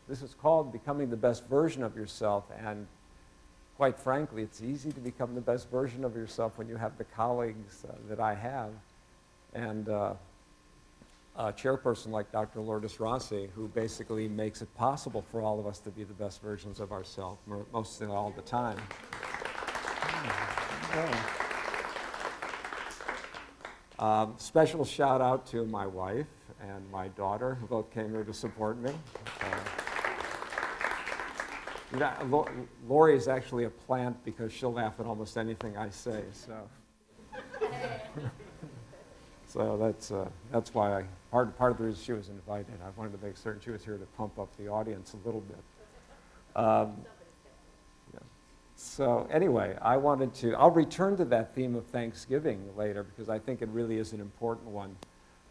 This is called Becoming the Best Version of Yourself, and quite frankly, it's easy to become the best version of yourself when you have the colleagues that I have, and a chairperson like Dr. Lourdes Rossi, who basically makes it possible for all of us to be the best versions of ourselves, mostly all the time. Special shout out to my wife and my daughter, who both came here to support me. Lori is actually a plant because she'll laugh at almost anything I say. So that's why part of the reason she was invited. I wanted to make certain she was here to pump up the audience a little bit. Yeah. So anyway, I'll return to that theme of Thanksgiving later because I think it really is an important one.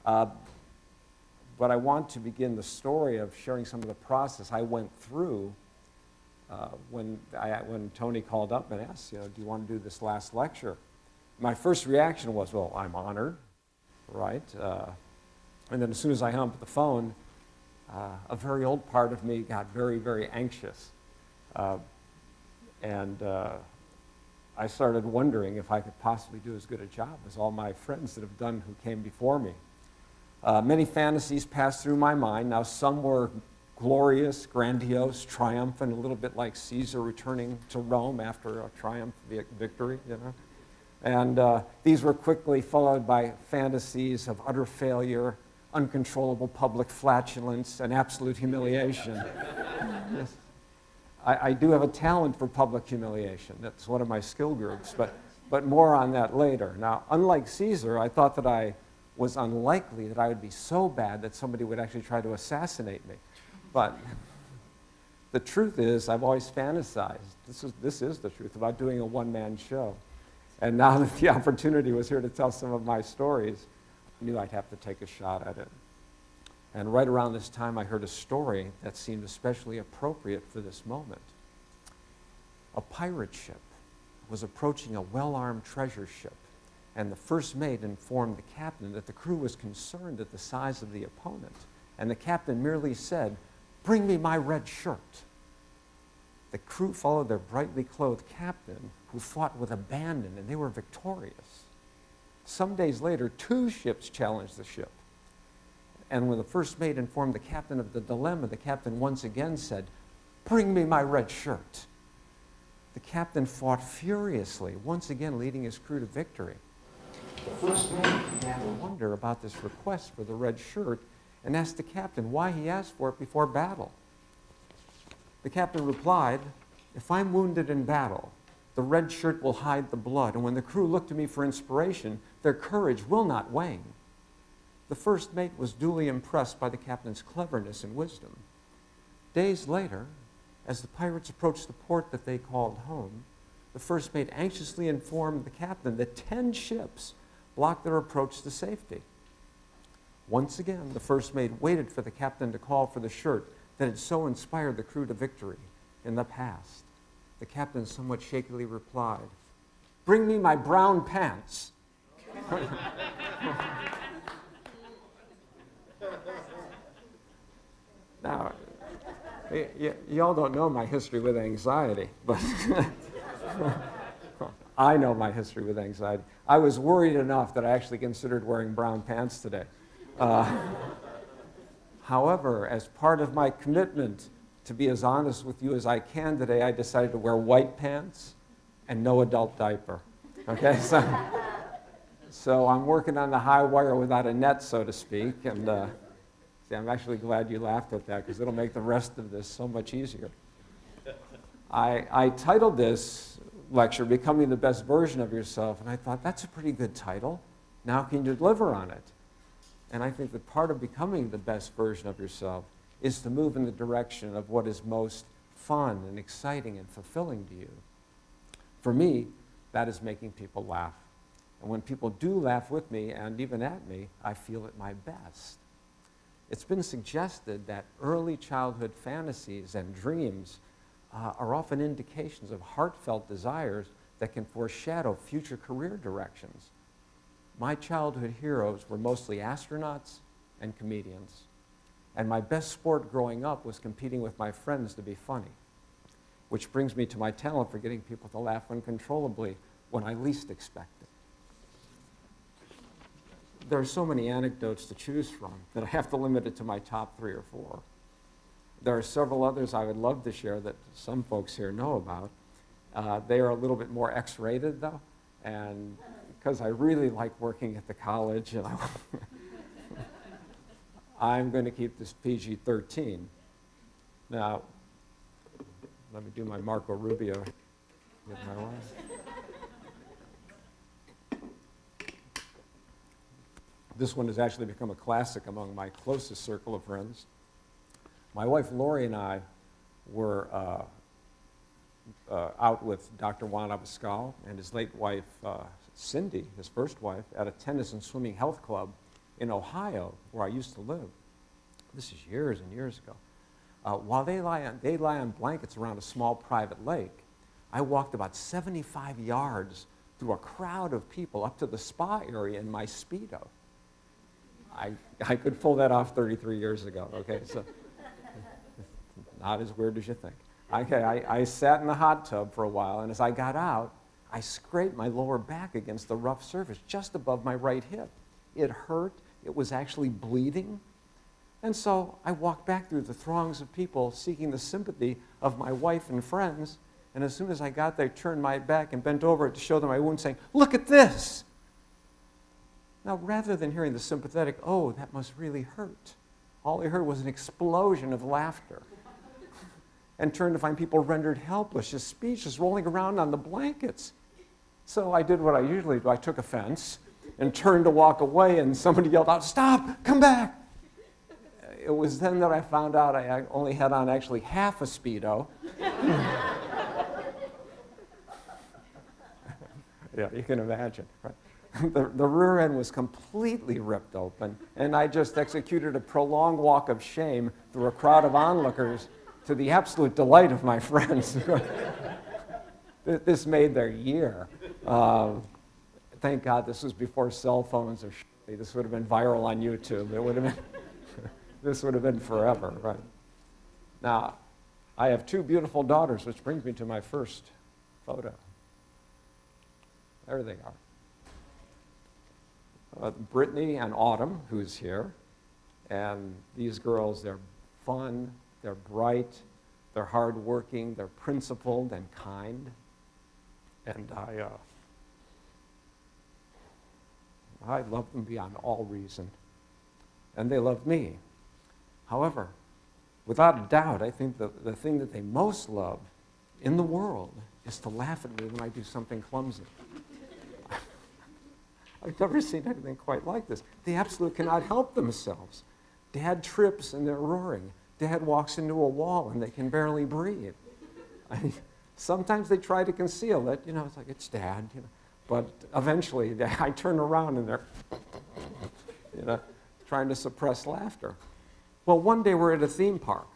But I want to begin the story of sharing some of the process I went through when Tony called up and asked, do you want to do this last lecture? My first reaction was, well, I'm honored, right? And then as soon as I hung up the phone, a very old part of me got very, very anxious. And I started wondering if I could possibly do as good a job as all my friends that have done who came before me. Many fantasies passed through my mind. Now, some were glorious, grandiose, triumphant, a little bit like Caesar returning to Rome after a triumph victory, And these were quickly followed by fantasies of utter failure, uncontrollable public flatulence, and absolute humiliation. Yes. I do have a talent for public humiliation. That's one of my skill groups, but more on that later. Now, unlike Caesar, I thought that I was unlikely that I would be so bad that somebody would actually try to assassinate me. But the truth is, I've always fantasized, this is the truth, about doing a one-man show. And now that the opportunity was here to tell some of my stories, I knew I'd have to take a shot at it. And right around this time, I heard a story that seemed especially appropriate for this moment. A pirate ship was approaching a well-armed treasure ship, and the first mate informed the captain that the crew was concerned at the size of the opponent, and the captain merely said, "Bring me my red shirt." The crew followed their brightly clothed captain, who fought with abandon, and they were victorious. Some days later, 2 ships challenged the ship. And when the first mate informed the captain of the dilemma, the captain once again said, "Bring me my red shirt." The captain fought furiously, once again leading his crew to victory. The first mate began to wonder about this request for the red shirt and asked the captain why he asked for it before battle. The captain replied, "If I'm wounded in battle, the red shirt will hide the blood, and when the crew look to me for inspiration, their courage will not wane." The first mate was duly impressed by the captain's cleverness and wisdom. Days later, as the pirates approached the port that they called home, the first mate anxiously informed the captain that 10 ships blocked their approach to safety. Once again, the first mate waited for the captain to call for the shirt that had so inspired the crew to victory in the past. The captain somewhat shakily replied, "Bring me my brown pants." Now, you all don't know my history with anxiety, but I know my history with anxiety. I was worried enough that I actually considered wearing brown pants today. However, as part of my commitment to be as honest with you as I can today, I decided to wear white pants and no adult diaper. Okay, so I'm working on the high wire without a net, so to speak, and see, I'm actually glad you laughed at that because it'll make the rest of this so much easier. I titled this lecture, Becoming the Best Version of Yourself, and I thought, that's a pretty good title. Now can you deliver on it? And I think that part of becoming the best version of yourself is to move in the direction of what is most fun and exciting and fulfilling to you. For me, that is making people laugh. And when people do laugh with me and even at me, I feel at my best. It's been suggested that early childhood fantasies and dreams are often indications of heartfelt desires that can foreshadow future career directions. My childhood heroes were mostly astronauts and comedians. And my best sport growing up was competing with my friends to be funny, which brings me to my talent for getting people to laugh uncontrollably when I least expect it. There are so many anecdotes to choose from that I have to limit it to my top 3 or 4. There are several others I would love to share that some folks here know about. They are a little bit more X-rated, though, and because I really like working at the college, and I'm going to keep this PG-13. Now, let me do my Marco Rubio. Get my wife. This one has actually become a classic among my closest circle of friends. My wife Lori and I were out with Dr. Juan Abascal and his late wife Cindy, his first wife, at a tennis and swimming health club in Ohio, where I used to live. This is years and years ago. While they lie on blankets around a small private lake, I walked about 75 yards through a crowd of people up to the spa area in my Speedo. I could pull that off 33 years ago, okay? So, not as weird as you think. Okay, I sat in the hot tub for a while, and as I got out, I scraped my lower back against the rough surface just above my right hip. It hurt. It was actually bleeding. And so I walked back through the throngs of people seeking the sympathy of my wife and friends, and as soon as I got there, I turned my back and bent over to show them my wound, saying, "Look at this!" Now, rather than hearing the sympathetic, "Oh, that must really hurt," all I heard was an explosion of laughter, and turned to find people rendered helpless, just speechless, rolling around on the blankets. So I did what I usually do. I took offense and turned to walk away, and somebody yelled out, "Stop! Come back!" It was then that I found out I only had on actually half a Speedo. Yeah, you can imagine, right? The rear end was completely ripped open, and I just executed a prolonged walk of shame through a crowd of onlookers to the absolute delight of my friends. This made their year. Thank God this was before cell phones or shit. This would have been viral on YouTube. It would have been, this would have been forever, right? Now, I have 2 beautiful daughters, which brings me to my first photo. There they are. Brittany and Autumn, who's here, and these girls, they're fun, they're bright, they're hardworking, they're principled and kind, and I love them beyond all reason, and they love me. However, without a doubt, I think the thing that they most love in the world is to laugh at me when I do something clumsy. I've never seen anything quite like this. They absolutely cannot help themselves. Dad trips and they're roaring. Dad walks into a wall and they can barely breathe. I mean, sometimes they try to conceal it. You know, it's like, it's Dad. You know, but eventually, I turn around and they're, you know, trying to suppress laughter. Well, one day we're at a theme park,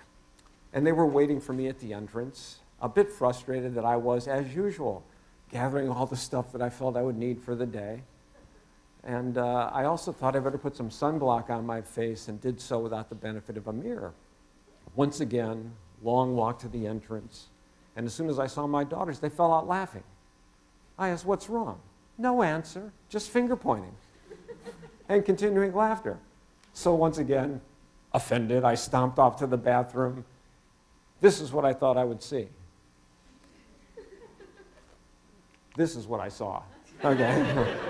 and they were waiting for me at the entrance, a bit frustrated that I was, as usual, gathering all the stuff that I felt I would need for the day. And I also thought I better put some sunblock on my face, and did so without the benefit of a mirror. Once again, long walk to the entrance, and as soon as I saw my daughters, they fell out laughing. I asked, "What's wrong?" No answer, just finger pointing and continuing laughter. So once again, offended, I stomped off to the bathroom. This is what I thought I would see. This is what I saw. Okay.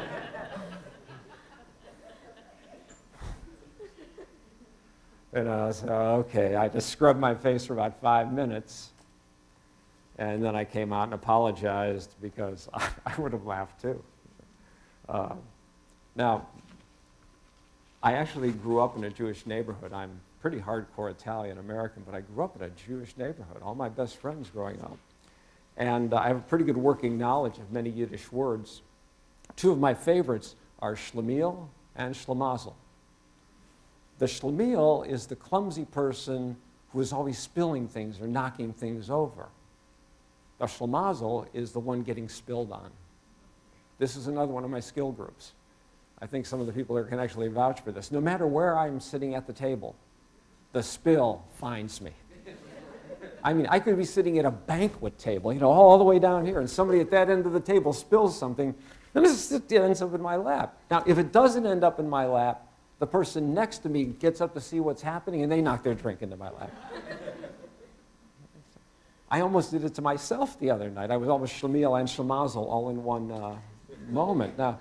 And I said, okay, I just scrubbed my face for about 5 minutes, and then I came out and apologized because I would have laughed too. Now, I actually grew up in a Jewish neighborhood. I'm pretty hardcore Italian American, but I grew up in a Jewish neighborhood, all my best friends growing up. And I have a pretty good working knowledge of many Yiddish words. 2 of my favorites are Schlemiel and Schlemazel. The Schlemiel is the clumsy person who is always spilling things or knocking things over. The Schlemazel is the one getting spilled on. This is another one of my skill groups. I think some of the people here can actually vouch for this. No matter where I'm sitting at the table, the spill finds me. I mean, I could be sitting at a banquet table, all the way down here, and somebody at that end of the table spills something, and it ends up in my lap. Now, if it doesn't end up in my lap, the person next to me gets up to see what's happening, and they knock their drink into my lap. I almost did it to myself the other night. I was almost Schlemiel and Schlemazel all in one moment. Now,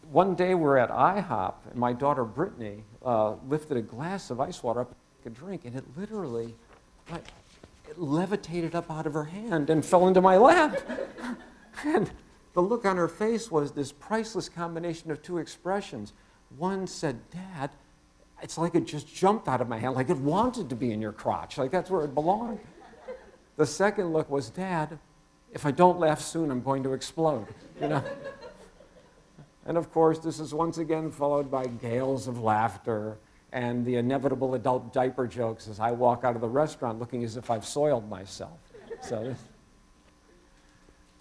one day we're at IHOP, and my daughter Brittany lifted a glass of ice water up to take a drink, and it literally it levitated up out of her hand and fell into my lap. And the look on her face was this priceless combination of two expressions. One said, "Dad, it's like it just jumped out of my hand, like it wanted to be in your crotch, like that's where it belonged." The second look was, "Dad, if I don't laugh soon, I'm going to explode." And of course, this is once again followed by gales of laughter and the inevitable adult diaper jokes as I walk out of the restaurant looking as if I've soiled myself.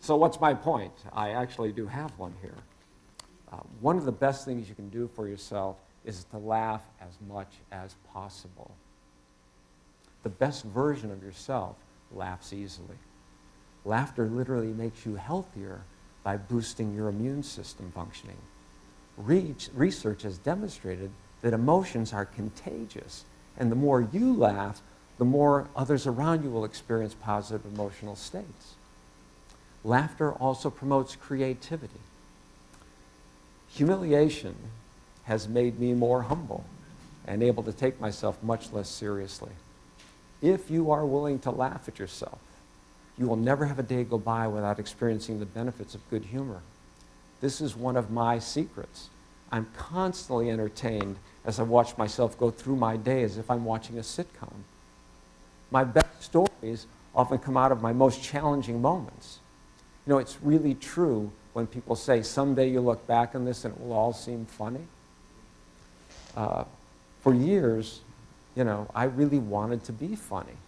So what's my point? I actually do have one here. One of the best things you can do for yourself is to laugh as much as possible. The best version of yourself laughs easily. Laughter literally makes you healthier by boosting your immune system functioning. Research has demonstrated that emotions are contagious, and the more you laugh, the more others around you will experience positive emotional states. Laughter also promotes creativity. Humiliation has made me more humble and able to take myself much less seriously. If you are willing to laugh at yourself, you will never have a day go by without experiencing the benefits of good humor. This is one of my secrets. I'm constantly entertained as I watch myself go through my day as if I'm watching a sitcom. My best stories often come out of my most challenging moments. It's really true when people say, someday you'll look back on this and it will all seem funny. For years, I really wanted to be funny.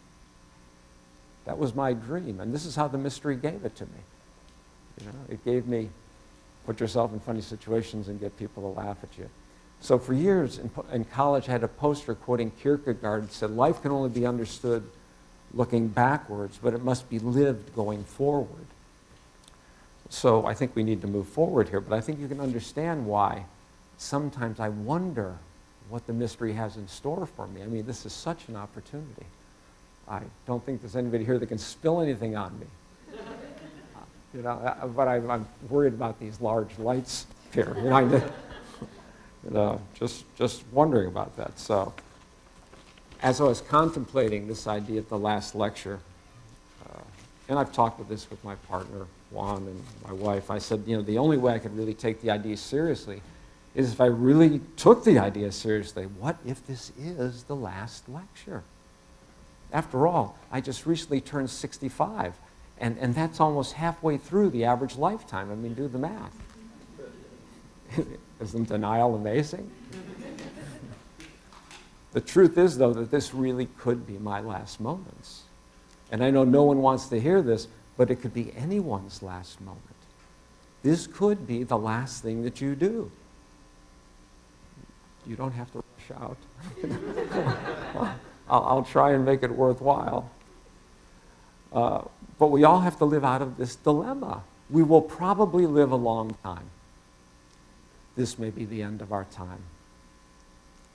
That was my dream, and this is how the mystery gave it to me. It gave me put yourself in funny situations and get people to laugh at you. So for years in college, I had a poster quoting Kierkegaard that said, life can only be understood looking backwards, but it must be lived going forward. So I think we need to move forward here, but I think you can understand why sometimes I wonder what the mystery has in store for me. I mean, this is such an opportunity. I don't think there's anybody here that can spill anything on me. But I'm worried about these large lights here. Just wondering about that. So, as I was contemplating this idea at the last lecture, and I've talked with this with my partner, Juan, and my wife, I said, the only way I could really take the idea seriously is if I really took the idea seriously. What if this is the last lecture? After all, I just recently turned 65, and that's almost halfway through the average lifetime. I mean, do the math. Isn't denial amazing? The truth is, though, that this really could be my last moments. And I know no one wants to hear this, but it could be anyone's last moment. This could be the last thing that you do. You don't have to rush out. I'll try and make it worthwhile. But we all have to live out of this dilemma. We will probably live a long time. This may be the end of our time.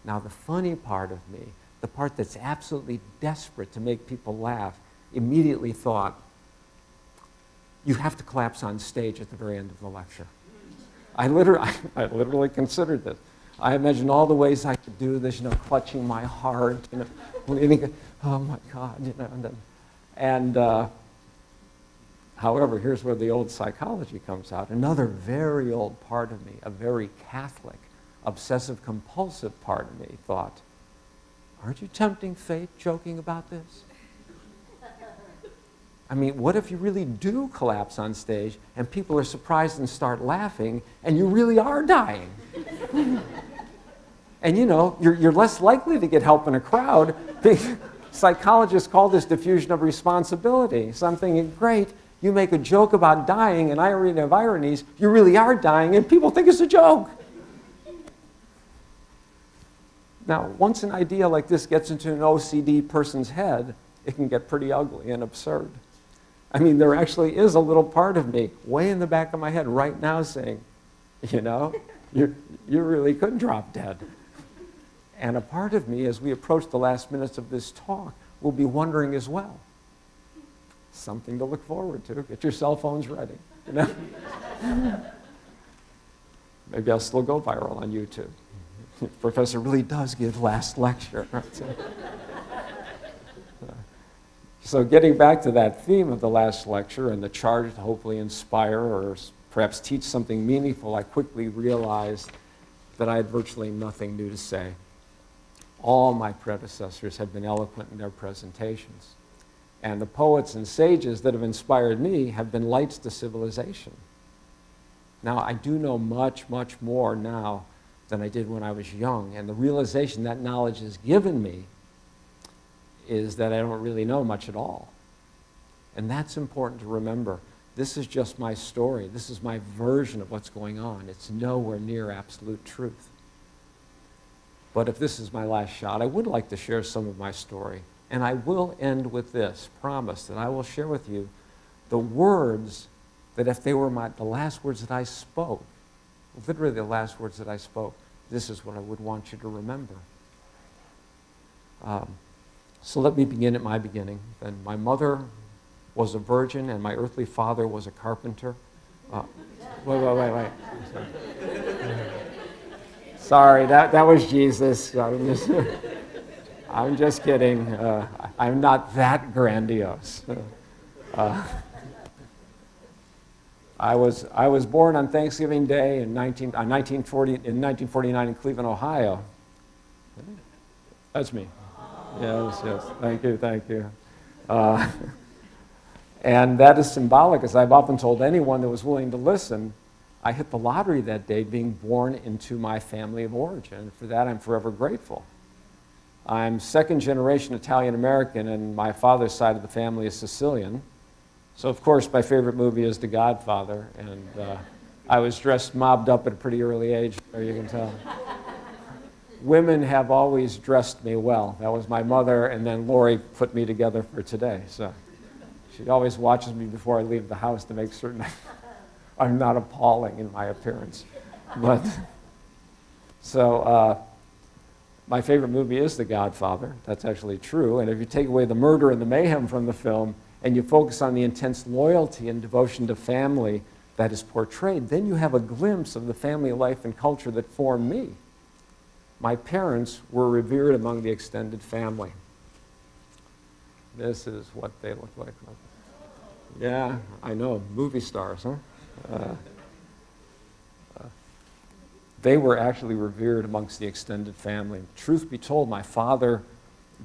Now, the funny part of me, the part that's absolutely desperate to make people laugh, immediately thought, you have to collapse on stage at the very end of the lecture. I literally considered this. I imagined all the ways I could do this, clutching my heart, oh my God, however, here's where the old psychology comes out. Another very old part of me, a very Catholic, obsessive-compulsive part of me thought, aren't you tempting fate joking about this? I mean, what if you really do collapse on stage and people are surprised and start laughing and you really are dying? And you're less likely to get help in a crowd. Psychologists call this diffusion of responsibility. Something great, you make a joke about dying, and irony of ironies, you really are dying and people think it's a joke. Now, once an idea like this gets into an OCD person's head, it can get pretty ugly and absurd. I mean, there actually is a little part of me way in the back of my head right now saying, you know, you really could drop dead. And a part of me, as we approach the last minutes of this talk, will be wondering as well. Something to look forward to. Get your cell phones ready, you know? Maybe I'll still go viral on YouTube. Professor really does give last lecture. So getting back to that theme of the last lecture and the charge to hopefully inspire or perhaps teach something meaningful, I quickly realized that I had virtually nothing new to say. All my predecessors had been eloquent in their presentations. And the poets and sages that have inspired me have been lights to civilization. Now, I do know much, much more now than I did when I was young. And the realization that knowledge has given me is that I don't really know much at all. And that's important to remember. This is just my story. This is my version of what's going on. It's nowhere near absolute truth. But if this is my last shot, I would like to share some of my story. And I will end with this promise that I will share with you the words that if they were the last words that I spoke, literally the last words that I spoke, this is what I would want you to remember. So let me begin at my beginning. Then my mother was a virgin and my earthly father was a carpenter. Wait. Sorry, that was Jesus. I'm just kidding. I'm not that grandiose. I was born on Thanksgiving Day in 1949 in Cleveland, Ohio. That's me. Yes. Thank you. And that is symbolic, as I've often told anyone that was willing to listen. I hit the lottery that day being born into my family of origin. And for that, I'm forever grateful. I'm second generation Italian-American, and my father's side of the family is Sicilian. So, of course, my favorite movie is The Godfather, and I was dressed mobbed up at a pretty early age, there you can tell. Women have always dressed me well. That was my mother, and then Lori put me together for today. So she always watches me before I leave the house to make certain I'm not appalling in my appearance. But so my favorite movie is The Godfather. That's actually true. And if you take away the murder and the mayhem from the film and you focus on the intense loyalty and devotion to family that is portrayed, then you have a glimpse of the family life and culture that formed me. My parents were revered among the extended family. This is what they look like. Yeah, I know, movie stars, huh? They were actually revered amongst the extended family. Truth be told, my father,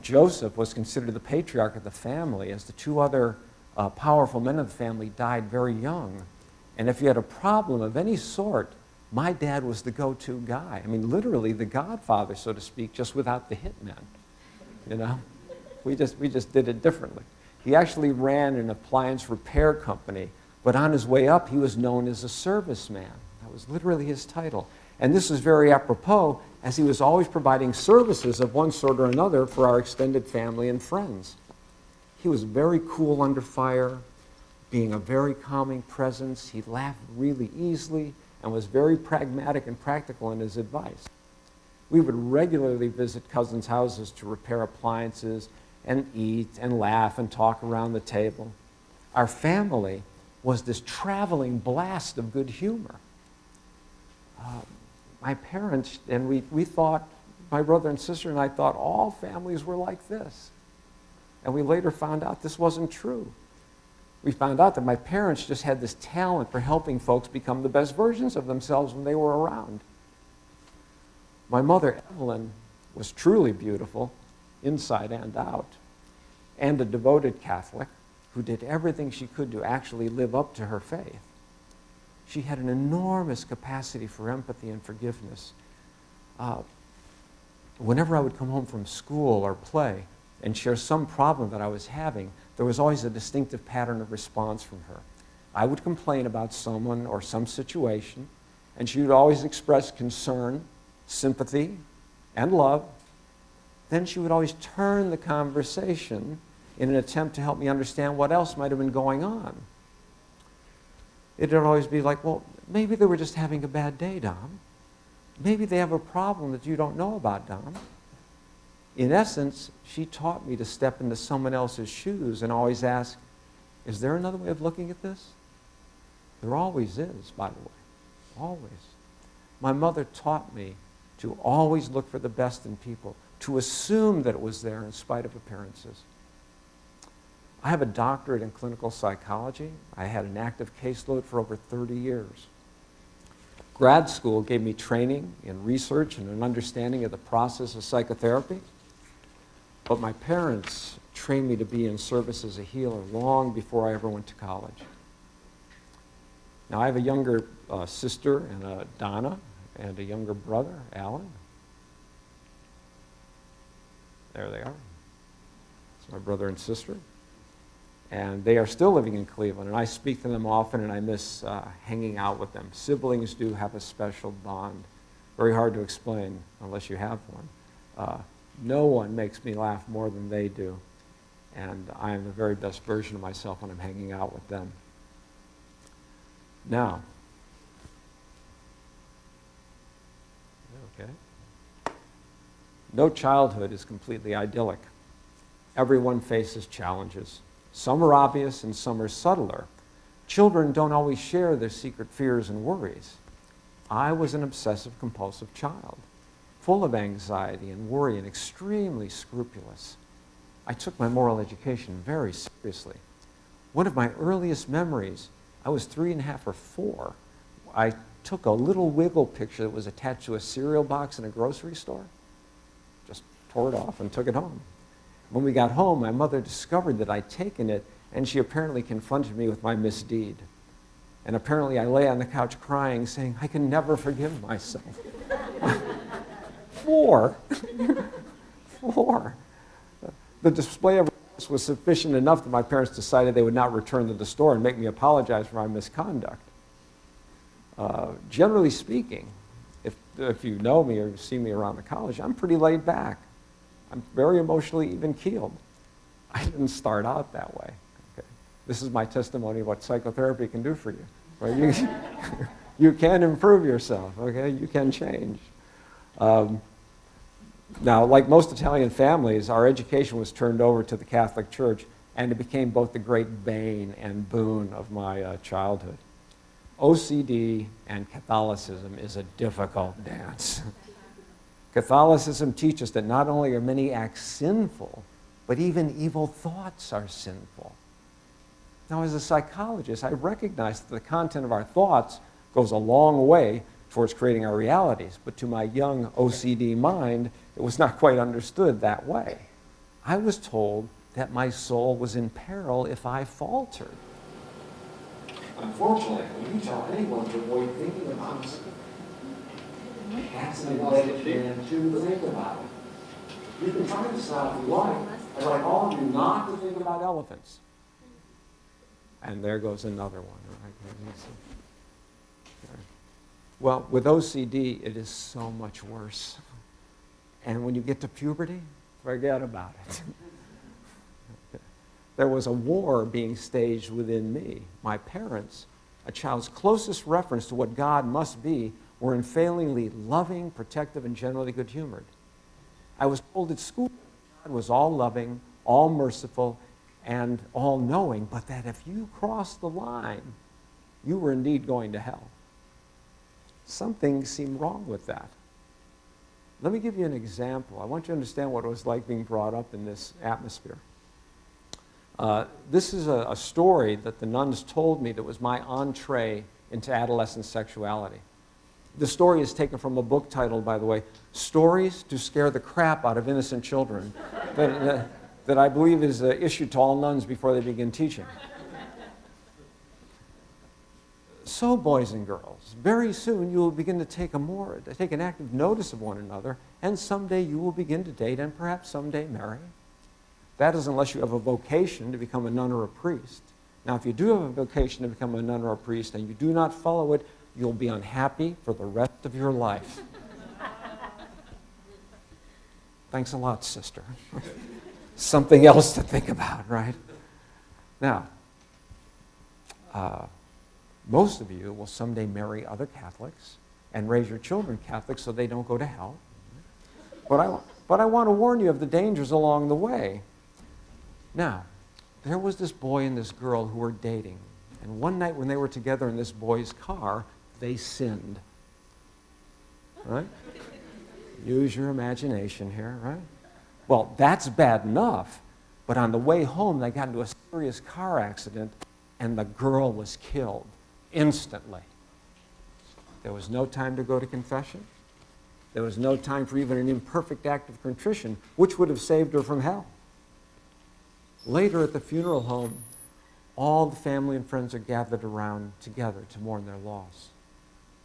Joseph, was considered the patriarch of the family, as the two other powerful men of the family died very young. And if you had a problem of any sort, my dad was the go-to guy. I mean, literally the godfather, so to speak, just without the hitman. You know, we just did it differently. He actually ran an appliance repair company, but on his way up, he was known as a serviceman. That was literally his title. And this was very apropos, as he was always providing services of one sort or another for our extended family and friends. He was very cool under fire, being a very calming presence. He laughed really easily and was very pragmatic and practical in his advice. We would regularly visit cousins' houses to repair appliances and eat and laugh and talk around the table. Our family was this traveling blast of good humor. My parents, and we thought, my brother and sister and I thought all families were like this. And we later found out this wasn't true. We found out that my parents just had this talent for helping folks become the best versions of themselves when they were around. My mother, Evelyn, was truly beautiful, inside and out, and a devoted Catholic who did everything she could to actually live up to her faith. She had an enormous capacity for empathy and forgiveness. Whenever I would come home from school or play and share some problem that I was having, there was always a distinctive pattern of response from her. I would complain about someone or some situation, and she would always express concern, sympathy, and love, then she would always turn the conversation in an attempt to help me understand what else might have been going on. It would always be like, well, maybe they were just having a bad day, Dom. Maybe they have a problem that you don't know about, Dom. In essence, she taught me to step into someone else's shoes and always ask, is there another way of looking at this? There always is, by the way. Always. My mother taught me to always look for the best in people, to assume that it was there in spite of appearances. I have a doctorate in clinical psychology. I had an active caseload for over 30 years. Grad school gave me training in research and an understanding of the process of psychotherapy. But my parents trained me to be in service as a healer long before I ever went to college. Now, I have a younger sister, and Donna, and a younger brother, Alan. There they are. It's my brother and sister. And they are still living in Cleveland, and I speak to them often, and I miss hanging out with them. Siblings do have a special bond. Very hard to explain unless you have one. No one makes me laugh more than they do, and I am the very best version of myself when I'm hanging out with them. Now, okay. No childhood is completely idyllic. Everyone faces challenges. Some are obvious and some are subtler. Children don't always share their secret fears and worries. I was an obsessive-compulsive child, full of anxiety and worry and extremely scrupulous. I took my moral education very seriously. One of my earliest memories, I was 3.5 or 4. I took a little wiggle picture that was attached to a cereal box in a grocery store, just tore it off and took it home. When we got home, my mother discovered that I'd taken it, and she apparently confronted me with my misdeed. And apparently I lay on the couch crying, saying, I can never forgive myself. 4. 4. The display of remorse was sufficient enough that my parents decided they would not return to the store and make me apologize for my misconduct. Generally speaking, if you know me or see me around the college, I'm pretty laid back. I'm very emotionally even-keeled. I didn't start out that way. Okay? This is my testimony of what psychotherapy can do for you. Right? You can improve yourself, okay? You can change. Now, like most Italian families, our education was turned over to the Catholic Church, and it became both the great bane and boon of my childhood. OCD and Catholicism is a difficult dance. Catholicism teaches that not only are many acts sinful, but even evil thoughts are sinful. Now, as a psychologist, I recognize that the content of our thoughts goes a long way towards creating our realities, but to my young OCD mind, it was not quite understood that way. I was told that my soul was in peril if I faltered. Unfortunately, when you tell anyone to avoid thinking about it, that's an embedded man to think about it. You can try to decide if you like. I'd like all of you not to think about elephants. And there goes another one. Right? Well, with OCD, it is so much worse. And when you get to puberty, forget about it. There was a war being staged within me. My parents, a child's closest reference to what God must be, were unfailingly loving, protective, and generally good-humored. I was told at school God was all-loving, all-merciful, and all-knowing, but that if you crossed the line, you were indeed going to hell. Something seemed wrong with that. Let me give you an example. I want you to understand what it was like being brought up in this atmosphere. This is a story that the nuns told me that was my entree into adolescent sexuality. The story is taken from a book titled, by the way, Stories to Scare the Crap Out of Innocent Children, that I believe is issued to all nuns before they begin teaching. So, boys and girls, very soon you will begin to take an active notice of one another, and someday you will begin to date and perhaps someday marry. That is unless you have a vocation to become a nun or a priest. Now, if you do have a vocation to become a nun or a priest and you do not follow it, you'll be unhappy for the rest of your life. Thanks a lot, sister. Something else to think about, right? Now, most of you will someday marry other Catholics and raise your children Catholics so they don't go to hell. But I want to warn you of the dangers along the way. Now, there was this boy and this girl who were dating. And one night when they were together in this boy's car, they sinned. Right? Use your imagination here, right? Well, that's bad enough. But on the way home, they got into a serious car accident, and the girl was killed instantly. There was no time to go to confession. There was no time for even an imperfect act of contrition, which would have saved her from hell. Later at the funeral home, all the family and friends are gathered around together to mourn their loss.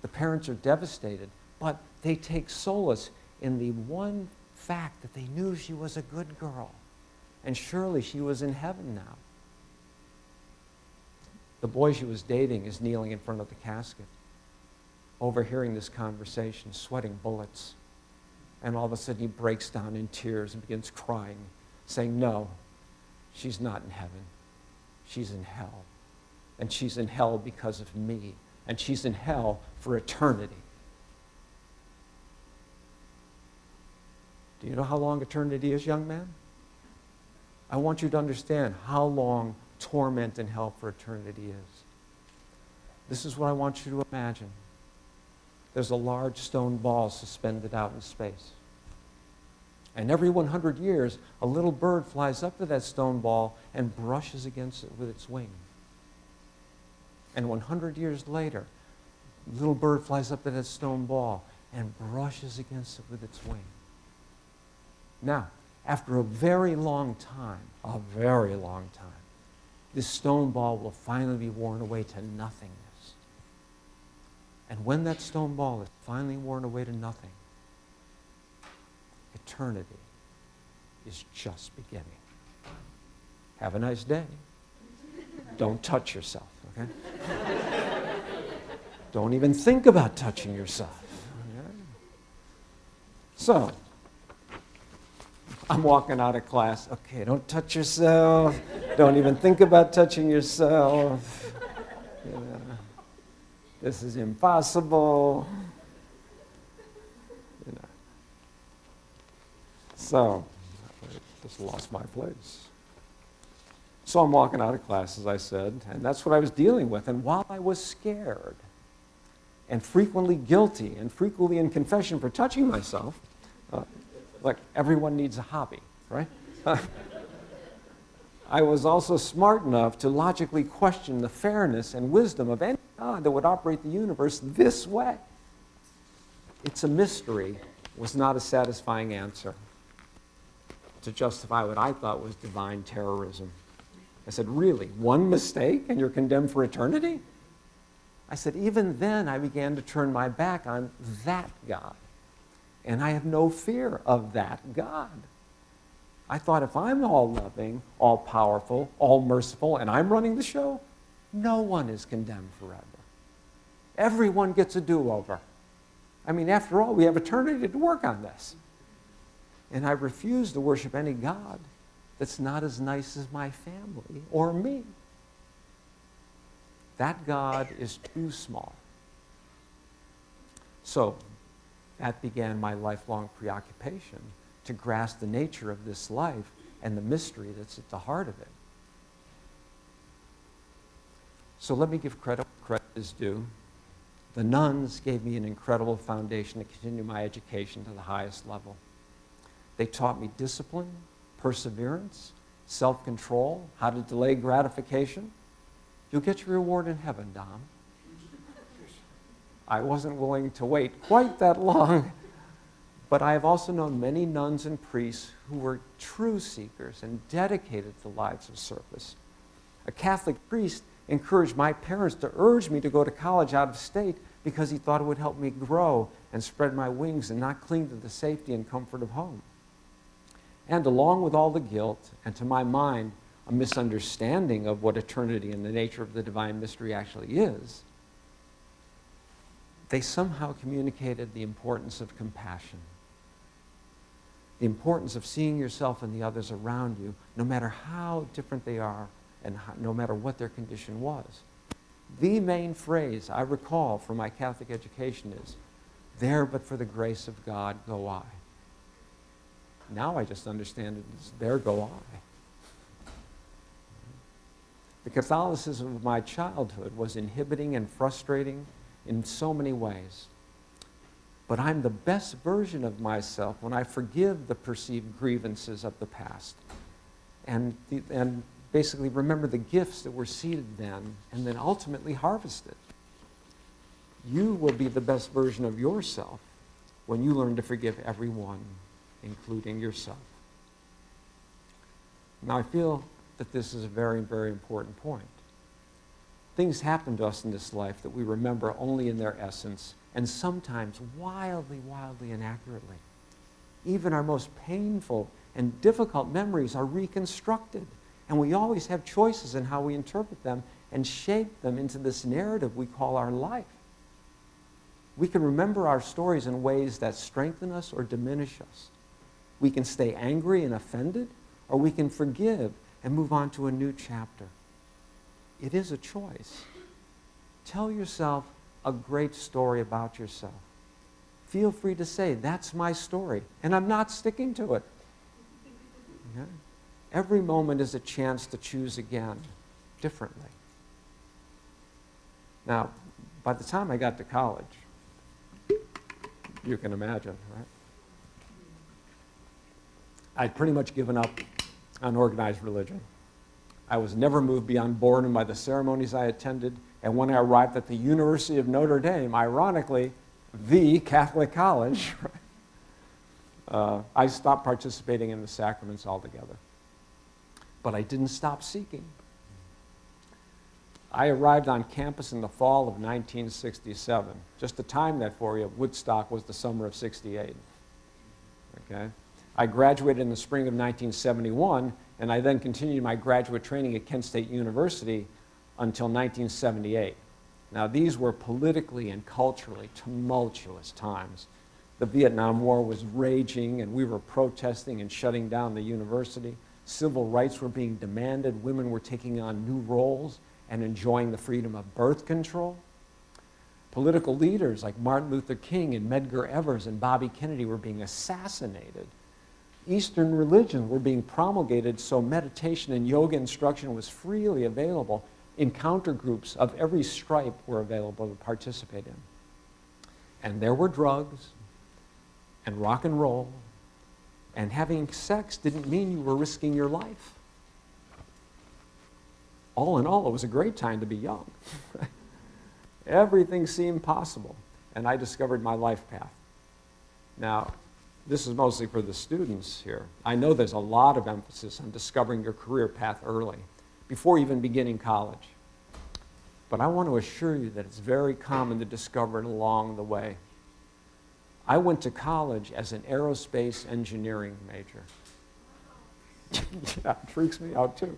The parents are devastated, but they take solace in the one fact that they knew she was a good girl, and surely she was in heaven now. The boy she was dating is kneeling in front of the casket, overhearing this conversation, sweating bullets. And all of a sudden he breaks down in tears and begins crying, saying, no, she's not in heaven. She's in hell. And she's in hell because of me. And she's in hell for eternity. Do you know how long eternity is, young man? I want you to understand how long torment in hell for eternity is. This is what I want you to imagine. There's a large stone ball suspended out in space. And every 100 years, a little bird flies up to that stone ball and brushes against it with its wing. And 100 years later, a little bird flies up to that stone ball and brushes against it with its wing. Now, after a very long time, this stone ball will finally be worn away to nothingness. And when that stone ball is finally worn away to nothing, eternity is just beginning. Have a nice day. Don't touch yourself, okay? Don't even think about touching yourself. Okay? So, I'm walking out of class. Okay, don't touch yourself. Don't even think about touching yourself. You know, this is impossible. You know. So, I just lost my place. So I'm walking out of class, as I said, and that's what I was dealing with. And while I was scared and frequently guilty and frequently in confession for touching myself, like everyone needs a hobby, right? I was also smart enough to logically question the fairness and wisdom of any God that would operate the universe this way. It's a mystery was not a satisfying answer to justify what I thought was divine terrorism. I said, really, one mistake and you're condemned for eternity? I said, even then I began to turn my back on that God. And I have no fear of that God. I thought if I'm all loving, all powerful, all merciful, and I'm running the show, no one is condemned forever. Everyone gets a do-over. I mean, after all, we have eternity to work on this. And I refuse to worship any God that's not as nice as my family or me. That God is too small. So that began my lifelong preoccupation to grasp the nature of this life and the mystery that's at the heart of it. So let me give credit where credit is due. The nuns gave me an incredible foundation to continue my education to the highest level. They taught me discipline, perseverance, self-control, how to delay gratification. You'll get your reward in heaven, Dom. I wasn't willing to wait quite that long, but I have also known many nuns and priests who were true seekers and dedicated to lives of service. A Catholic priest encouraged my parents to urge me to go to college out of state because he thought it would help me grow and spread my wings and not cling to the safety and comfort of home. And along with all the guilt, and to my mind, a misunderstanding of what eternity and the nature of the divine mystery actually is, they somehow communicated the importance of compassion. the importance of seeing yourself and the others around you, no matter how different they are and no matter what their condition was. The main phrase I recall from my Catholic education is, "There but for the grace of God go I." Now I just understand it as, "There go I." The Catholicism of my childhood was inhibiting and frustrating in so many ways. But I'm the best version of myself when I forgive the perceived grievances of the past and basically remember the gifts that were seeded then and then ultimately harvested. You will be the best version of yourself when you learn to forgive everyone, including yourself. Now, I feel that this is a very, very important point. Things happen to us in this life that we remember only in their essence, and sometimes wildly, wildly inaccurately. Even our most painful and difficult memories are reconstructed, and we always have choices in how we interpret them and shape them into this narrative we call our life. We can remember our stories in ways that strengthen us or diminish us. We can stay angry and offended, or we can forgive and move on to a new chapter. It is a choice. Tell yourself a great story about yourself. Feel free to say, "That's my story, and I'm not sticking to it." Okay? Every moment is a chance to choose again, differently. Now, by the time I got to college, you can imagine, right? I'd pretty much given up on organized religion. I was never moved beyond boredom by the ceremonies I attended, and when I arrived at the University of Notre Dame, ironically, the Catholic college, I stopped participating in the sacraments altogether. But I didn't stop seeking. I arrived on campus in the fall of 1967. Just to time that for you, Woodstock was the summer of '68. Okay? I graduated in the spring of 1971, and I then continued my graduate training at Kent State University until 1978. Now, these were politically and culturally tumultuous times. The Vietnam War was raging, and we were protesting and shutting down the university. Civil rights were being demanded. Women were taking on new roles and enjoying the freedom of birth control. Political leaders like Martin Luther King and Medgar Evers and Bobby Kennedy were being assassinated. Eastern religions were being promulgated, so meditation and yoga instruction was freely available. Encounter groups of every stripe were available to participate in. And there were drugs and rock and roll, and having sex didn't mean you were risking your life. All in all, it was a great time to be young. Everything seemed possible, and I discovered my life path. Now, this is mostly for the students here. I know there's a lot of emphasis on discovering your career path early, before even beginning college. But I want to assure you that it's very common to discover it along the way. I went to college as an aerospace engineering major. Yeah, it freaks me out too.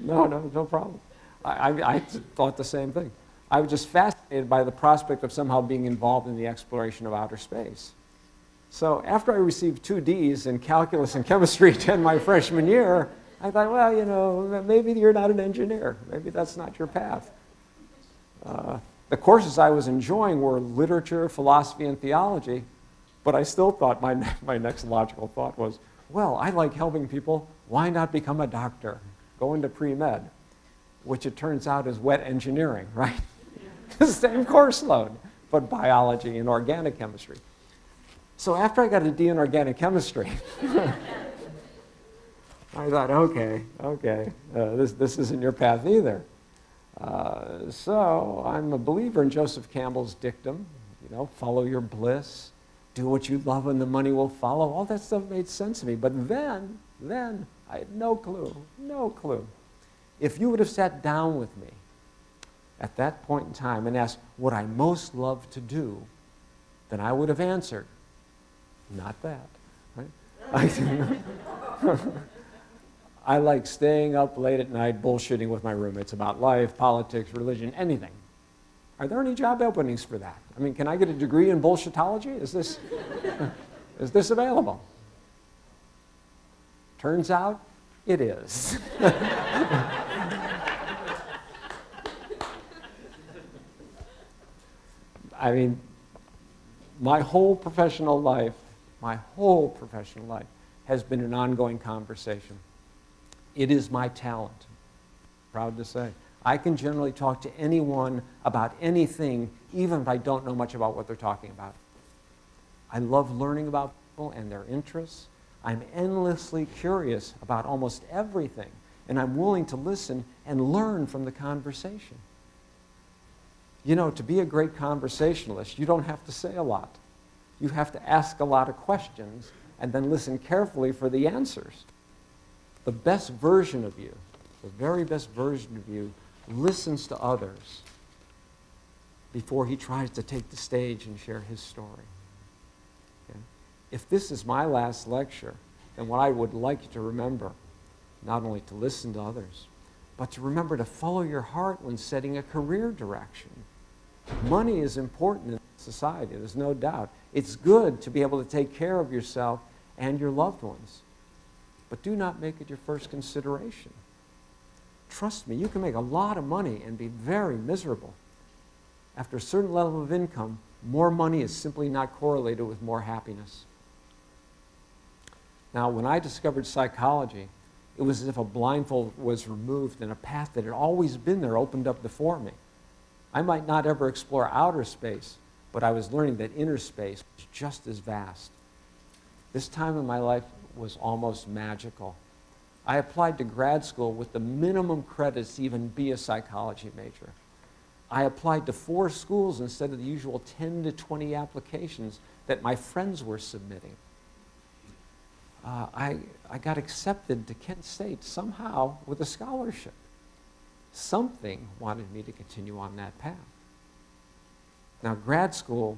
No problem. I thought the same thing. I was just fascinated by the prospect of somehow being involved in the exploration of outer space. So after I received 2 Ds in calculus and chemistry in my freshman year, I thought, well, you know, maybe you're not an engineer. Maybe that's not your path. The courses I was enjoying were literature, philosophy, and theology, but I still thought my next logical thought was, well, I like helping people. Why not become a doctor? Go into pre-med, which it turns out is wet engineering, right? The same course load, but biology and organic chemistry. So after I got a D in organic chemistry, I thought, okay, this isn't your path either. So I'm a believer in Joseph Campbell's dictum, you know, follow your bliss, do what you love and the money will follow. All that stuff made sense to me. But then I had no clue. If you would have sat down with me at that point in time and asked what I most love to do, then I would have answered, not that, right? I like staying up late at night bullshitting with my roommates about life, politics, religion, anything. Are there any job openings for that? I mean, can I get a degree in bullshitology? Is this available? Turns out, it is. I mean, my whole professional life has been an ongoing conversation. It is my talent, proud to say. I can generally talk to anyone about anything, even if I don't know much about what they're talking about. I love learning about people and their interests. I'm endlessly curious about almost everything, and I'm willing to listen and learn from the conversation. You know, to be a great conversationalist, you don't have to say a lot. You have to ask a lot of questions and then listen carefully for the answers. The best version of you, the very best version of you, listens to others before he tries to take the stage and share his story. Okay? If this is my last lecture, then what I would like you to remember, not only to listen to others, but to remember to follow your heart when setting a career direction. Money is important in society, there's no doubt. It's good to be able to take care of yourself and your loved ones, but do not make it your first consideration. Trust me, you can make a lot of money and be very miserable. After a certain level of income, more money is simply not correlated with more happiness. Now, when I discovered psychology, it was as if a blindfold was removed and a path that had always been there opened up before me. I might not ever explore outer space, but I was learning that inner space was just as vast. This time in my life was almost magical. I applied to grad school with the minimum credits to even be a psychology major. I applied to 4 schools instead of the usual 10 to 20 applications that my friends were submitting. I got accepted to Kent State somehow with a scholarship. Something wanted me to continue on that path. Now, grad school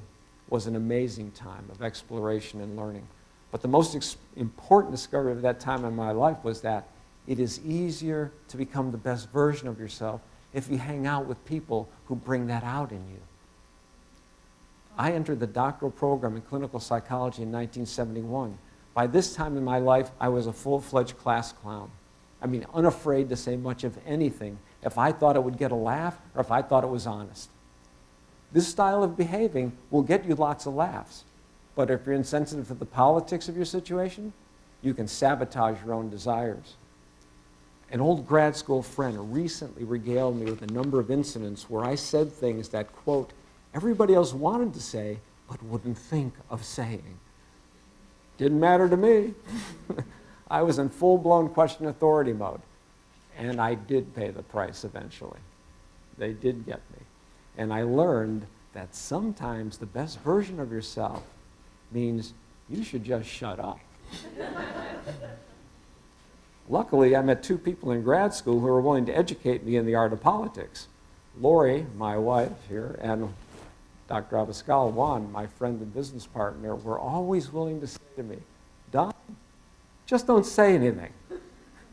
was an amazing time of exploration and learning. But the most important discovery of that time in my life was that it is easier to become the best version of yourself if you hang out with people who bring that out in you. I entered the doctoral program in clinical psychology in 1971. By this time in my life, I was a full-fledged class clown. I mean, unafraid to say much of anything if I thought it would get a laugh or if I thought it was honest. This style of behaving will get you lots of laughs. But if you're insensitive to the politics of your situation, you can sabotage your own desires. An old grad school friend recently regaled me with a number of incidents where I said things that, quote, everybody else wanted to say, but wouldn't think of saying. Didn't matter to me. I was in full-blown question authority mode. And I did pay the price eventually. They did get me. And I learned that sometimes the best version of yourself means you should just shut up. Luckily, I met 2 people in grad school who were willing to educate me in the art of politics. Lori, my wife here, and Dr. Abascal Juan, my friend and business partner, were always willing to say to me, Don, just don't say anything.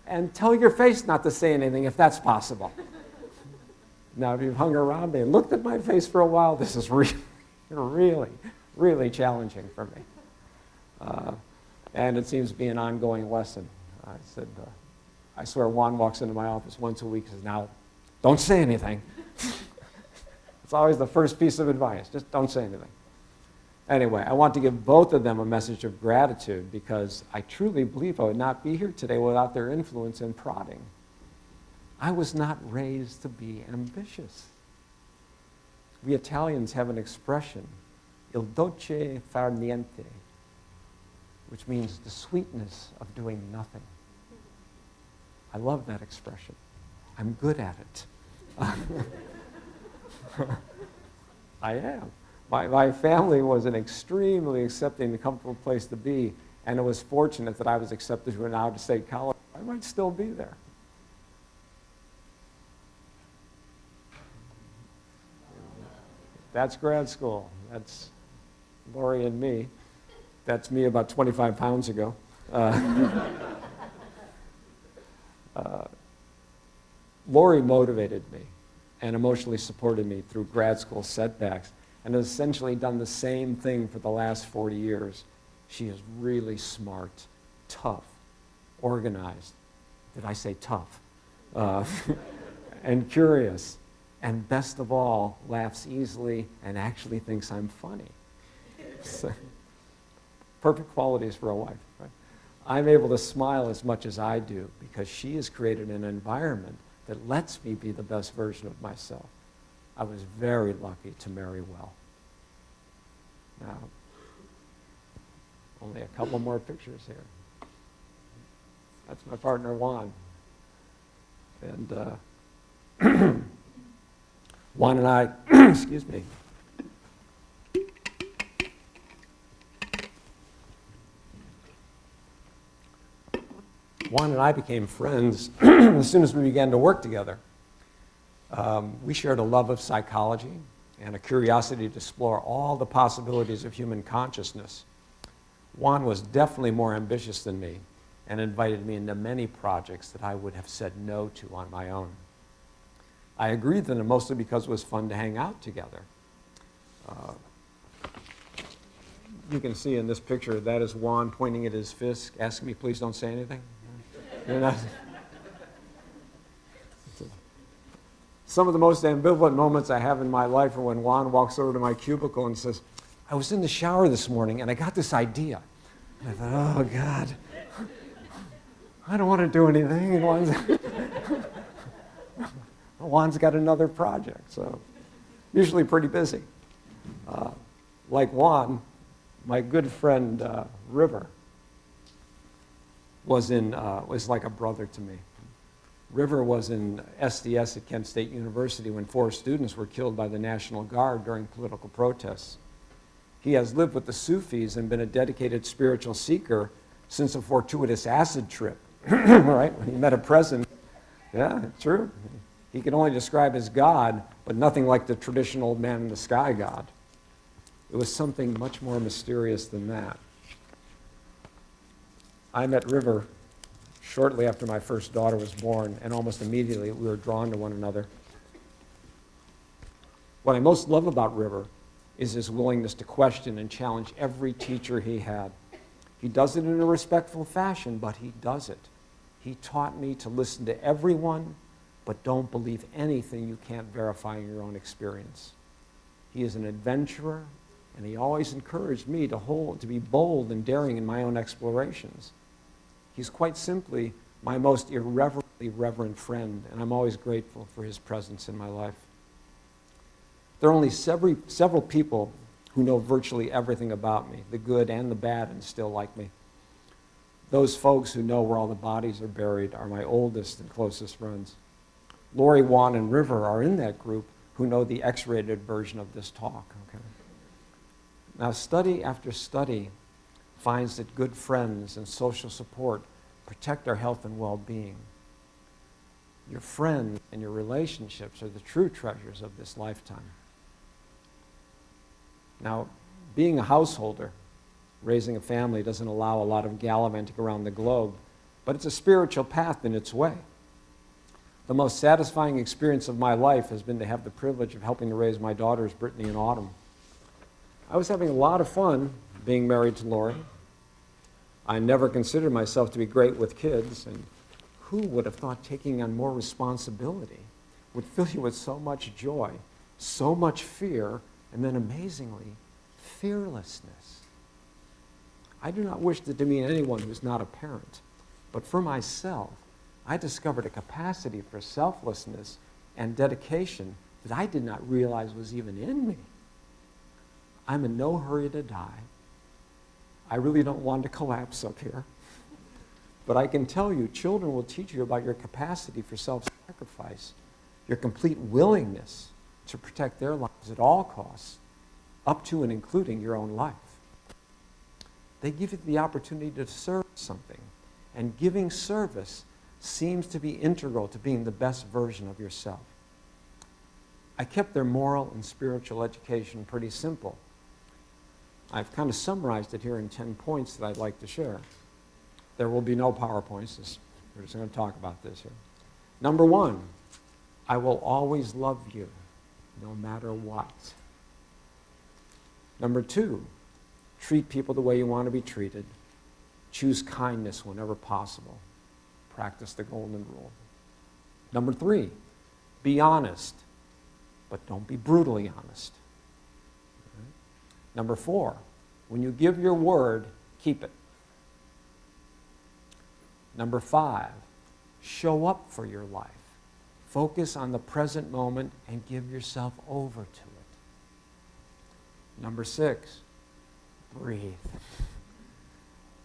And tell your face not to say anything if that's possible. Now, if you've hung around me and looked at my face for a while, this is really challenging for me. And it seems to be an ongoing lesson. I said, I swear Juan walks into my office once a week and says, now, don't say anything. It's always the first piece of advice, just don't say anything. Anyway, I want to give both of them a message of gratitude because I truly believe I would not be here today without their influence and prodding. I was not raised to be ambitious. We Italians have an expression, il dolce far niente, which means the sweetness of doing nothing. I love that expression. I'm good at it. I am. My family was an extremely accepting and comfortable place to be, and it was fortunate that I was accepted to an out-of-state college. I might still be there. That's grad school. That's Lori and me. That's me about 25 pounds ago. Lori motivated me, and emotionally supported me through grad school setbacks, and has essentially done the same thing for the last 40 years. She is really smart, tough, organized. Did I say tough? And curious. And best of all, laughs easily and actually thinks I'm funny. So, perfect qualities for a wife, right? I'm able to smile as much as I do because she has created an environment that lets me be the best version of myself. I was very lucky to marry well. Now, only a couple more pictures here. That's my partner, Juan. And Juan and I, excuse me. Juan and I became friends as soon as we began to work together. We shared a love of psychology and a curiosity to explore all the possibilities of human consciousness. Juan was definitely more ambitious than me and invited me into many projects that I would have said no to on my own. I agreed to them mostly because it was fun to hang out together. You can see in this picture, that is Juan pointing at his fist, asking me, please don't say anything. You know? Some of the most ambivalent moments I have in my life are when Juan walks over to my cubicle and says, I was in the shower this morning and I got this idea. And I thought, oh God, I don't want to do anything. And Juan's got another project, so usually pretty busy. Like Juan, my good friend River was like a brother to me. River was in SDS at Kent State University when 4 students were killed by the National Guard during political protests. He has lived with the Sufis and been a dedicated spiritual seeker since a fortuitous acid trip, right? When he met a president. Yeah, true. He could only describe his God, but nothing like the traditional man in the sky God. It was something much more mysterious than that. I met River shortly after my first daughter was born, and almost immediately we were drawn to one another. What I most love about River is his willingness to question and challenge every teacher he had. He does it in a respectful fashion, but he does it. He taught me to listen to everyone, but don't believe anything you can't verify in your own experience. He is an adventurer, and he always encouraged me to be bold and daring in my own explorations. He's quite simply my most irreverently reverent friend, and I'm always grateful for his presence in my life. There are only several people who know virtually everything about me, the good and the bad, and still like me. Those folks who know where all the bodies are buried are my oldest and closest friends. Lori, Juan, and River are in that group who know the X-rated version of this talk. Okay? Now, study after study finds that good friends and social support protect our health and well-being. Your friends and your relationships are the true treasures of this lifetime. Now, being a householder, raising a family doesn't allow a lot of gallivanting around the globe, but it's a spiritual path in its way. The most satisfying experience of my life has been to have the privilege of helping to raise my daughters, Brittany and Autumn. I was having a lot of fun being married to Lori. I never considered myself to be great with kids, and who would have thought taking on more responsibility would fill you with so much joy, so much fear, and then amazingly, fearlessness. I do not wish to demean anyone who's not a parent, but for myself, I discovered a capacity for selflessness and dedication that I did not realize was even in me. I'm in no hurry to die. I really don't want to collapse up here. But I can tell you, children will teach you about your capacity for self-sacrifice, your complete willingness to protect their lives at all costs, up to and including your own life. They give you the opportunity to serve something, and giving service seems to be integral to being the best version of yourself. I kept their moral and spiritual education pretty simple. I've kind of summarized it here in 10 points that I'd like to share. There will be no PowerPoints. We're just going to talk about this here. Number 1, I will always love you, no matter what. Number 2, treat people the way you want to be treated. Choose kindness whenever possible. Practice the golden rule. Number 3, be honest, but don't be brutally honest. Right? Number 4, when you give your word, keep it. Number 5, show up for your life. Focus on the present moment and give yourself over to it. Number 6, breathe.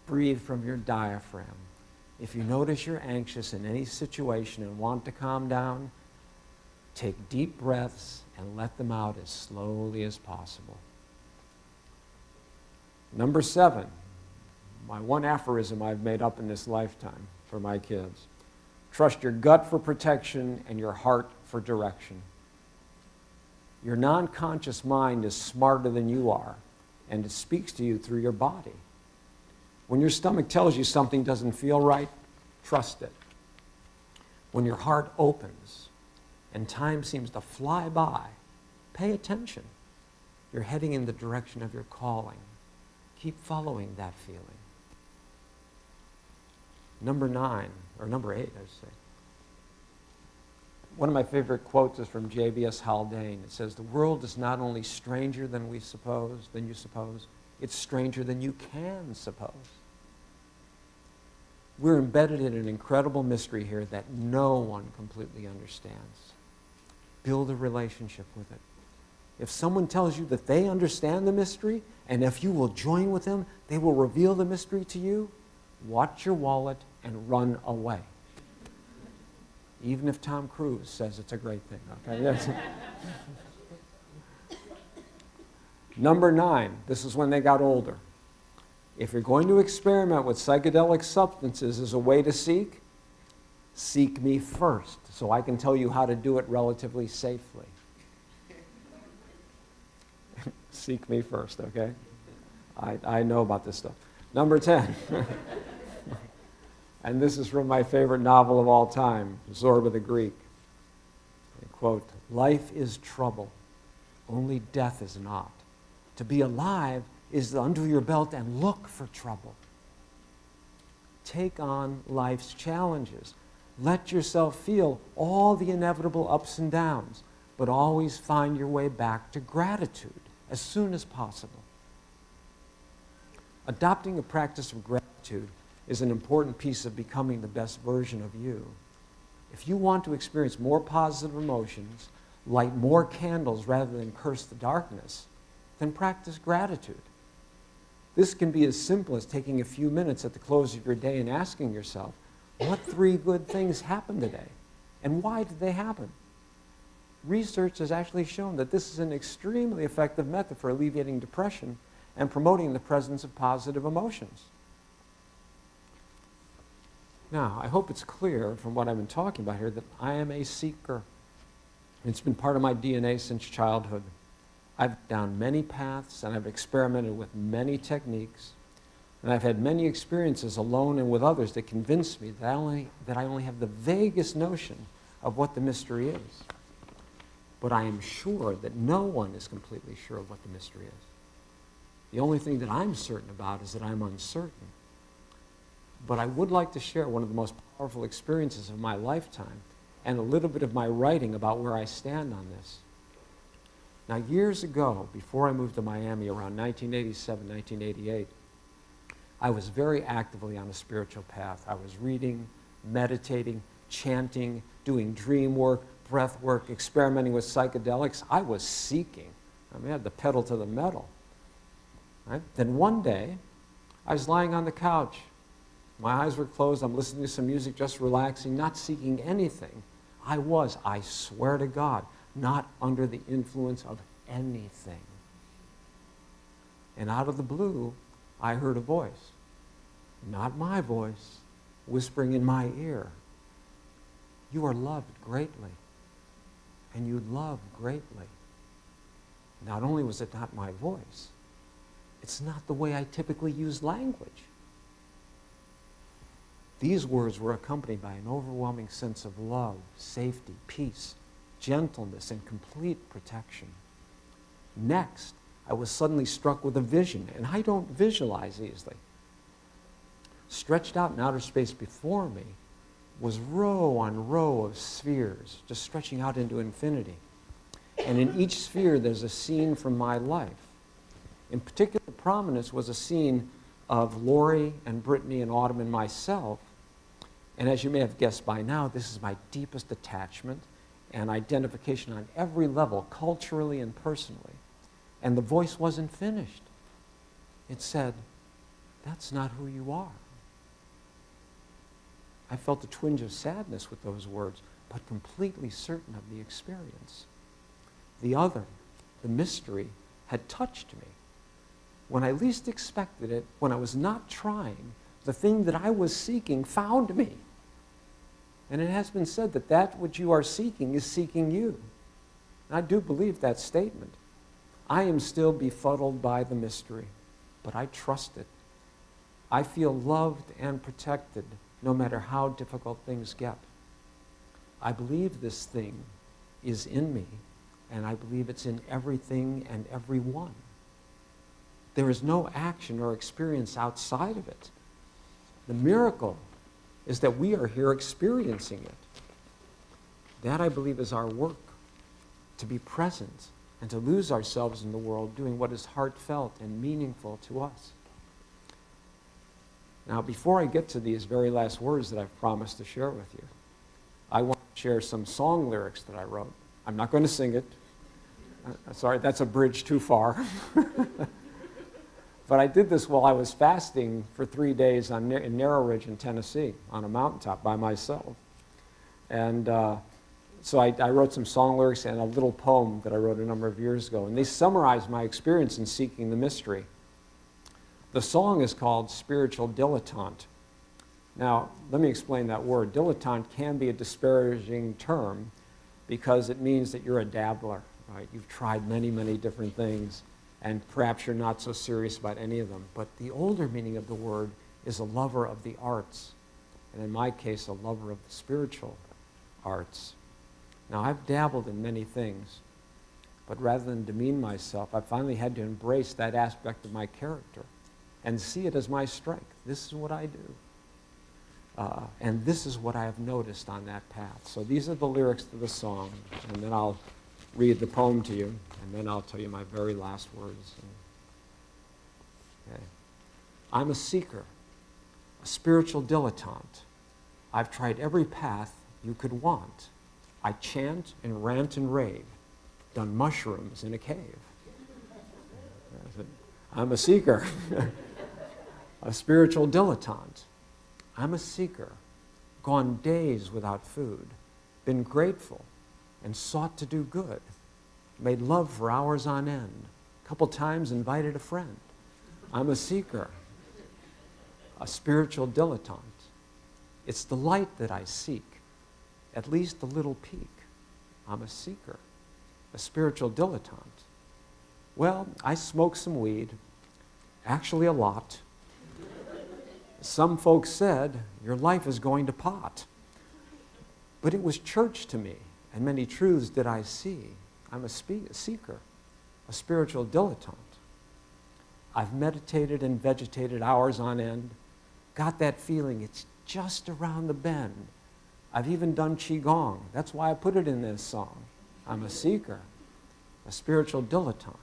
Breathe from your diaphragm. If you notice you're anxious in any situation and want to calm down, take deep breaths and let them out as slowly as possible. Number 7, my one aphorism I've made up in this lifetime for my kids. Trust your gut for protection and your heart for direction. Your non-conscious mind is smarter than you are, and it speaks to you through your body. When your stomach tells you something doesn't feel right, trust it. When your heart opens and time seems to fly by, pay attention. You're heading in the direction of your calling. Keep following that feeling. Number 8, I should say. One of my favorite quotes is from J.B.S. Haldane. It says, "The world is not only stranger than you suppose, it's stranger than you can suppose." We're embedded in an incredible mystery here that no one completely understands. Build a relationship with it. If someone tells you that they understand the mystery, and if you will join with them, they will reveal the mystery to you, watch your wallet and run away. Even if Tom Cruise says it's a great thing, okay? Yes. Number 9, this is when they got older. If you're going to experiment with psychedelic substances as a way to seek me first, so I can tell you how to do it relatively safely. Seek me first, okay? I know about this stuff. Number 10. And this is from my favorite novel of all time, Zorba the Greek. I quote, "Life is trouble, only death is not. To be alive is to undo your belt and look for trouble." Take on life's challenges. Let yourself feel all the inevitable ups and downs, but always find your way back to gratitude as soon as possible. Adopting a practice of gratitude is an important piece of becoming the best version of you. If you want to experience more positive emotions, light more candles rather than curse the darkness, then practice gratitude. This can be as simple as taking a few minutes at the close of your day and asking yourself, what 3 good things happened today, and why did they happen? Research has actually shown that this is an extremely effective method for alleviating depression and promoting the presence of positive emotions. Now, I hope it's clear from what I've been talking about here that I am a seeker. It's been part of my DNA since childhood. I've down many paths, and I've experimented with many techniques, and I've had many experiences alone and with others that convince me that I only have the vaguest notion of what the mystery is. But I am sure that no one is completely sure of what the mystery is. The only thing that I'm certain about is that I'm uncertain. But I would like to share one of the most powerful experiences of my lifetime and a little bit of my writing about where I stand on this. Now, years ago, before I moved to Miami around 1987, 1988, I was very actively on a spiritual path. I was reading, meditating, chanting, doing dream work, breath work, experimenting with psychedelics. I was seeking. I had the pedal to the metal. Right? Then one day, I was lying on the couch. My eyes were closed. I'm listening to some music, just relaxing, not seeking anything. I swear to God, not under the influence of anything. And out of the blue, I heard a voice, not my voice, whispering in my ear, "You are loved greatly, and you love greatly." Not only was it not my voice, it's not the way I typically use language. These words were accompanied by an overwhelming sense of love, safety, peace, gentleness, and complete protection. Next, I was suddenly struck with a vision, and I don't visualize easily. Stretched out in outer space before me was row on row of spheres, just stretching out into infinity. And in each sphere, there's a scene from my life. In particular prominence was a scene of Lori and Brittany and Autumn and myself. And as you may have guessed by now, this is my deepest attachment and identification on every level, culturally and personally. And the voice wasn't finished. It said, "That's not who you are." I felt a twinge of sadness with those words, but completely certain of the experience. The other, the mystery, had touched me. When I least expected it, when I was not trying, the thing that I was seeking found me. And it has been said that that which you are seeking is seeking you. And I do believe that statement. I am still befuddled by the mystery, but I trust it. I feel loved and protected no matter how difficult things get. I believe this thing is in me, and I believe it's in everything and everyone. There is no action or experience outside of it. The miracle is that we are here experiencing it. That, I believe, is our work, to be present and to lose ourselves in the world doing what is heartfelt and meaningful to us. Now, before I get to these very last words that I've promised to share with you, I want to share some song lyrics that I wrote. I'm not going to sing it. Sorry, that's a bridge too far. But I did this while I was fasting for 3 days in Narrow Ridge in Tennessee on a mountaintop by myself. And so I wrote some song lyrics and a little poem that I wrote a number of years ago. And they summarize my experience in seeking the mystery. The song is called Spiritual Dilettante. Now, let me explain that word. Dilettante can be a disparaging term because it means that you're a dabbler, right? You've tried many, many different things, and perhaps you're not so serious about any of them. But the older meaning of the word is a lover of the arts, and in my case, a lover of the spiritual arts. Now, I've dabbled in many things, but rather than demean myself, I finally had to embrace that aspect of my character and see it as my strength. This is what I do. And this is what I have noticed on that path. So these are the lyrics to the song, and then I'll read the poem to you, and then I'll tell you my very last words. Okay. I'm a seeker, a spiritual dilettante. I've tried every path you could want. I chant and rant and rave, done mushrooms in a cave. I'm a seeker, a spiritual dilettante. I'm a seeker, gone days without food, been grateful and sought to do good, made love for hours on end, a couple times invited a friend. I'm a seeker, a spiritual dilettante. It's the light that I seek, at least a little peak. I'm a seeker, a spiritual dilettante. Well, I smoke some weed, actually a lot. Some folks said, your life is going to pot. But it was church to me, and many truths did I see. I'm a seeker, a spiritual dilettante. I've meditated and vegetated hours on end, got that feeling it's just around the bend. I've even done Qigong. That's why I put it in this song. I'm a seeker, a spiritual dilettante.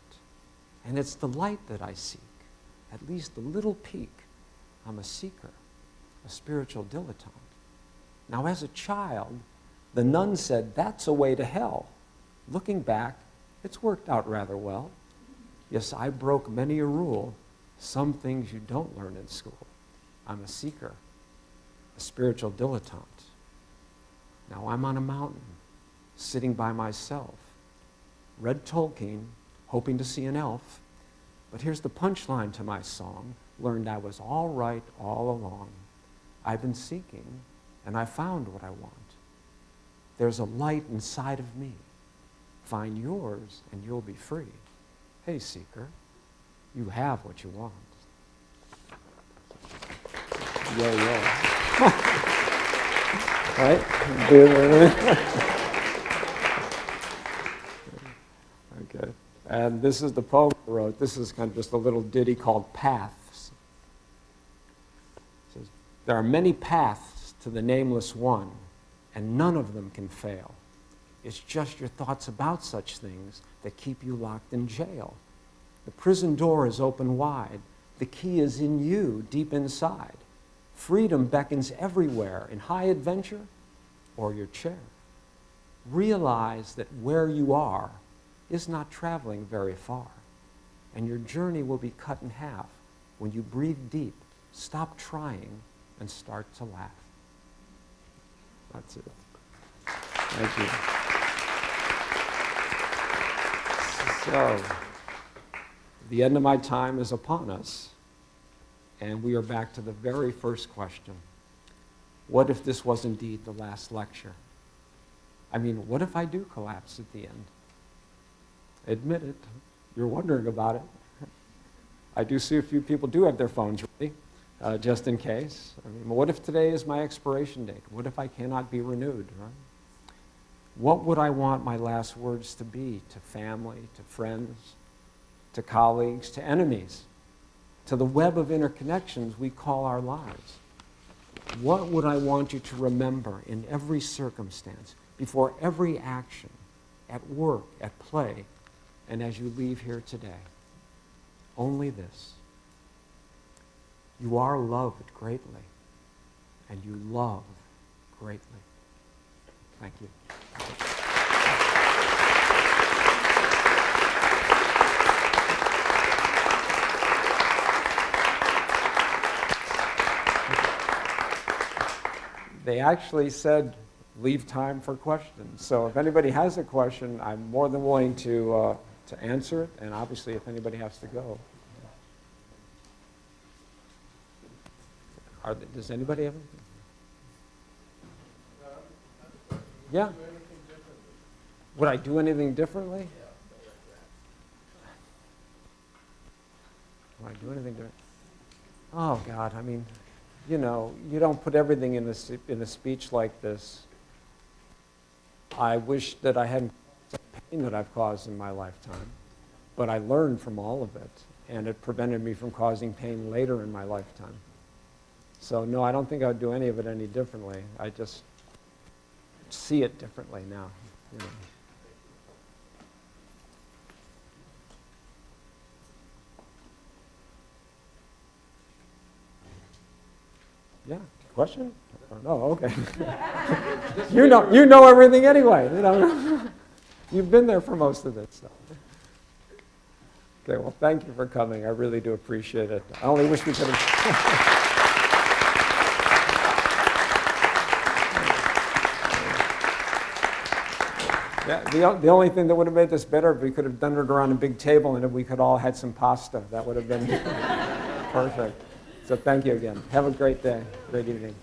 And it's the light that I seek, at least a little peak. I'm a seeker, a spiritual dilettante. Now, as a child, the nun said, that's a way to hell. Looking back, it's worked out rather well. Yes, I broke many a rule, some things you don't learn in school. I'm a seeker, a spiritual dilettante. Now I'm on a mountain, sitting by myself. Read Tolkien, hoping to see an elf. But here's the punchline to my song. Learned I was all right all along. I've been seeking, and I found what I want. There's a light inside of me. Find yours, and you'll be free. Hey, seeker, you have what you want. Yo, yo. Right? And this is the poem I wrote. This is kind of just a little ditty called Paths. It says, there are many paths to the nameless one, and none of them can fail. It's just your thoughts about such things that keep you locked in jail. The prison door is open wide. The key is in you, deep inside. Freedom beckons everywhere, in high adventure or your chair. Realize that where you are is not traveling very far, and your journey will be cut in half when you breathe deep, stop trying, and start to laugh. That's it. Thank you. So, the end of my time is upon us, and we are back to the very first question. What if this was indeed the last lecture? I mean, what if I do collapse at the end? Admit it. You're wondering about it. I do see a few people do have their phones ready, just in case. I mean, what if today is my expiration date? What if I cannot be renewed, right? What would I want my last words to be to family, to friends, to colleagues, to enemies, to the web of interconnections we call our lives? What would I want you to remember in every circumstance, before every action, at work, at play, and as you leave here today? Only this: you are loved greatly, and you love greatly. Thank you. They actually said leave time for questions. So if anybody has a question, I'm more than willing to answer it, and obviously if anybody has to go. Does anybody have anything? Yeah. Would I do anything differently? Would I do anything different? Oh, God, I mean, you know, you don't put everything in a speech like this. I wish that I hadn't caused the pain that I've caused in my lifetime, but I learned from all of it, and it prevented me from causing pain later in my lifetime. So no, I don't think I would do any of it any differently. I just see it differently now. You know. Yeah, question? Oh, okay. you know everything anyway. You know, you've been there for most of it. So. Okay, well, thank you for coming. I really do appreciate it. I only wish we could have. Yeah, the only thing that would have made this better if we could have done it around a big table and if we could all had some pasta. That would have been perfect. So thank you again. Have a great day. Great evening.